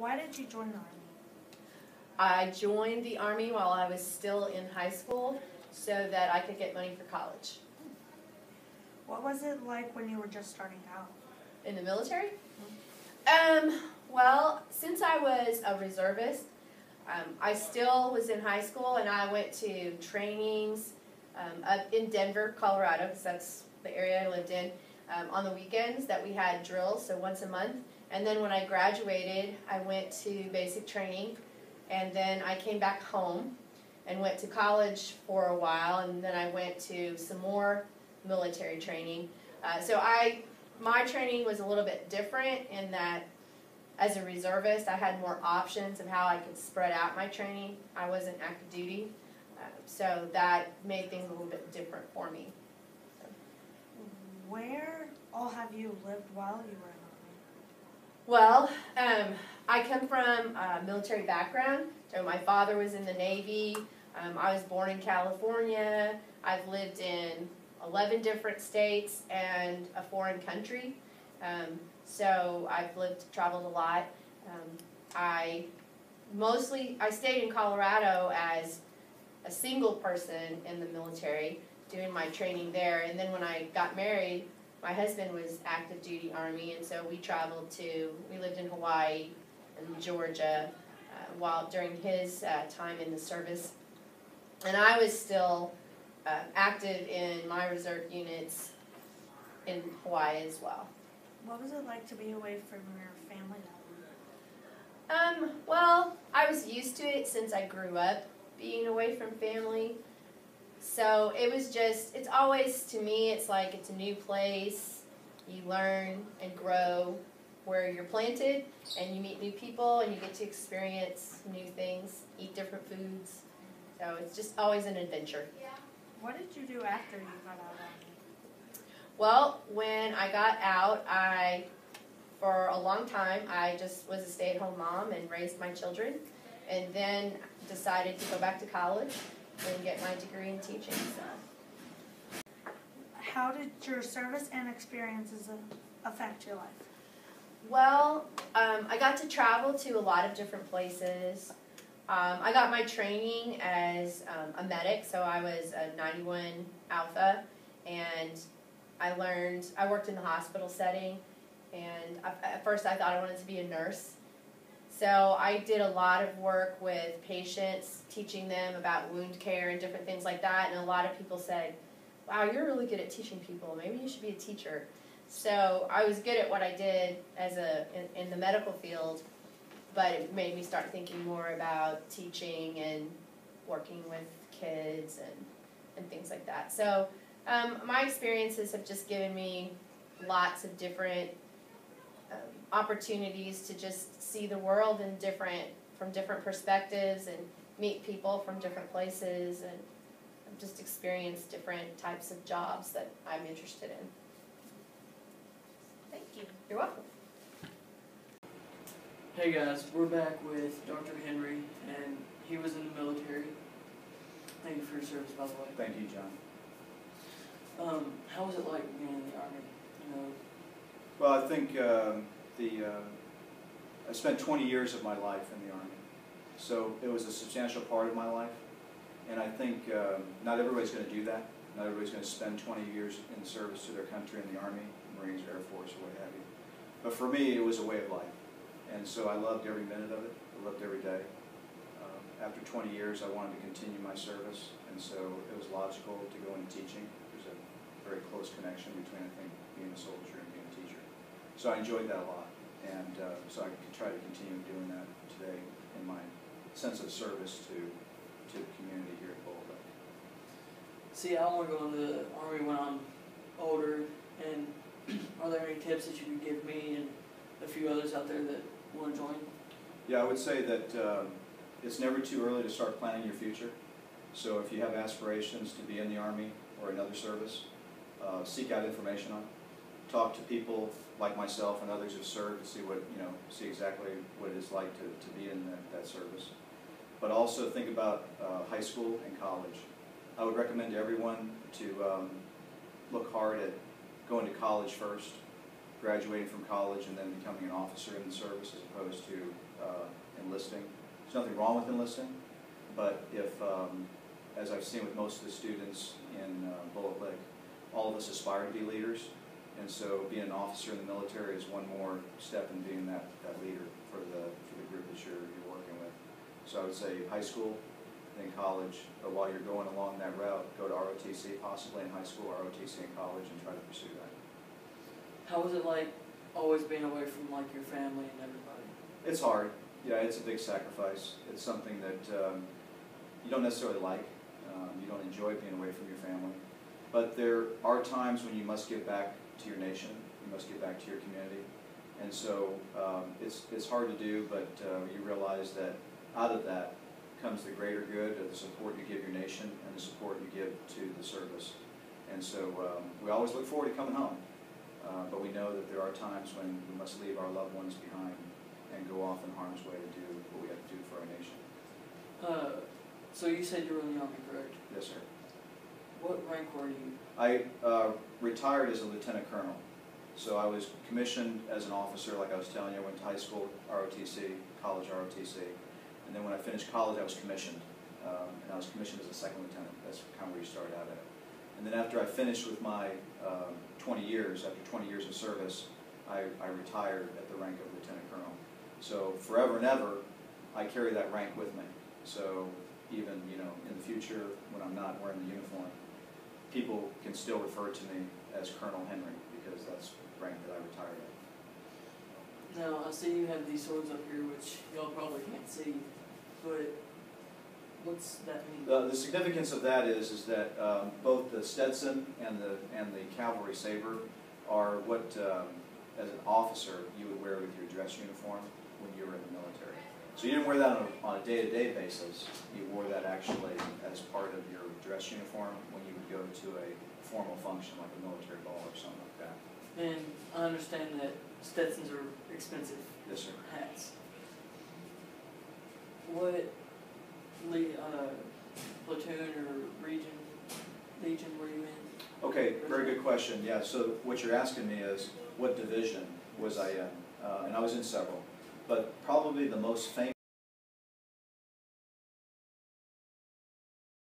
Why did you join the Army? I joined the Army while I was still in high school so that I could get money for college. What was it like when you were just starting out? In the military? Well, since I was a reservist, I still was in high school and I went to trainings up in Denver, Colorado, because that's the area I lived in, on the weekends that we had drills, so once a month. And then when I graduated, I went to basic training, and then I came back home and went to college for a while, and then I went to some more military training. My training was a little bit different in that as a reservist, I had more options of how I could spread out my training. I wasn't active duty, so that made things a little bit different for me. So. Where all have you lived while you were in the Well, I come from a military background. So my father was in the Navy. I was born in California. I've lived in 11 different states and a foreign country. So I've traveled a lot. I stayed in Colorado as a single person in the military, doing my training there. And then when I got married, my husband was active duty Army, and so we lived in Hawaii and Georgia during his time in the service. And I was still active in my reserve units in Hawaii as well. What was it like to be away from your family that long? Well, I was used to it since I grew up being away from family. So it was it's always, to me, it's like it's a new place. You learn and grow where you're planted, and you meet new people, and you get to experience new things, eat different foods. So it's just always an adventure. What did you do after you got out of the Army? Well, when I got out, for a long time, I just was a stay-at-home mom and raised my children, and then decided to go back to college and get my degree in teaching. So. How did your service and experiences affect your life? Well, I got to travel to a lot of different places. I got my training as a medic, so I was a 91 Alpha, and I worked in the hospital setting, and at first I thought I wanted to be a nurse. So I did a lot of work with patients, teaching them about wound care and different things like that, and a lot of people said, wow, you're really good at teaching people, maybe you should be a teacher. So I was good at what I did in the medical field, but it made me start thinking more about teaching and working with kids and things like that. So my experiences have just given me lots of different opportunities to just see the world from different perspectives and meet people from different places, and just experience different types of jobs that I'm interested in. Thank you. You're welcome. Hey guys, we're back with Dr. Henry, and he was in the military. Thank you for your service, by the way. Thank you, John. How was it like being in the Army? Well, I think I spent 20 years of my life in the Army, so it was a substantial part of my life. And I think not everybody's going to do that. Not everybody's going to spend 20 years in service to their country in the Army, Marines, Air Force, or what have you. But for me, it was a way of life. And so I loved every minute of it. I loved every day. After 20 years, I wanted to continue my service, and so it was logical to go into teaching. There's a very close connection between, I think, being a soldier and being a teacher. So I enjoyed that a lot, and so I could try to continue doing that today in my sense of service to the community here at Boulder. See, I want to go into the Army when I'm older, and are there any tips that you could give me and a few others out there that want to join? Yeah, I would say that it's never too early to start planning your future. So if you have aspirations to be in the Army or another service, seek out information on it. Talk to people like myself and others who served to see exactly what it is like to be in that service. But also think about high school and college. I would recommend to everyone to look hard at going to college first, graduating from college and then becoming an officer in the service, as opposed to enlisting. There's nothing wrong with enlisting, but if, as I've seen with most of the students in Bullitt Lake, all of us aspire to be leaders, and so being an officer in the military is one more step in being that leader for the group that you're working with. So I would say high school, then college, but while you're going along that route, go to ROTC, possibly in high school, ROTC in college, and try to pursue that. How was it like always being away from like your family and everybody? It's hard. Yeah, it's a big sacrifice. It's something that you don't necessarily like. You don't enjoy being away from your family. But there are times when you must give back to your nation. You must give back to your community. And so it's hard to do, but you realize that out of that comes the greater good of the support you give your nation and the support you give to the service. And so we always look forward to coming home. But we know that there are times when we must leave our loved ones behind and go off in harm's way to do what we have to do for our nation. So you said you were in the Army, correct? Yes, sir. What rank were you? I retired as a lieutenant colonel. So I was commissioned as an officer, like I was telling you. I went to high school, ROTC, college, ROTC. And then when I finished college, I was commissioned. And I was commissioned as a second lieutenant. That's kind of where you started out at. And then after I finished with my 20 years, after 20 years of service, I retired at the rank of lieutenant colonel. So forever and ever, I carry that rank with me. So even, you know, in the future, when I'm not wearing the uniform, people can still refer to me as Colonel Henry, because that's the rank that I retired at. Now, I see you have these swords up here, which y'all probably can't see, but what's that mean? The significance of that is that both the Stetson and the cavalry saber are what, as an officer, you would wear with your dress uniform when you were in the military. So you didn't wear that on a day-to-day basis. You wore that actually as part of your dress uniform when you would go to a formal function like a military ball or something like that. And I understand that Stetsons are expensive Yes, sir. hats. What platoon or legion were you in? Okay, very good question. Yeah, so what you're asking me is what division was I in? And I was in several, but probably the most famous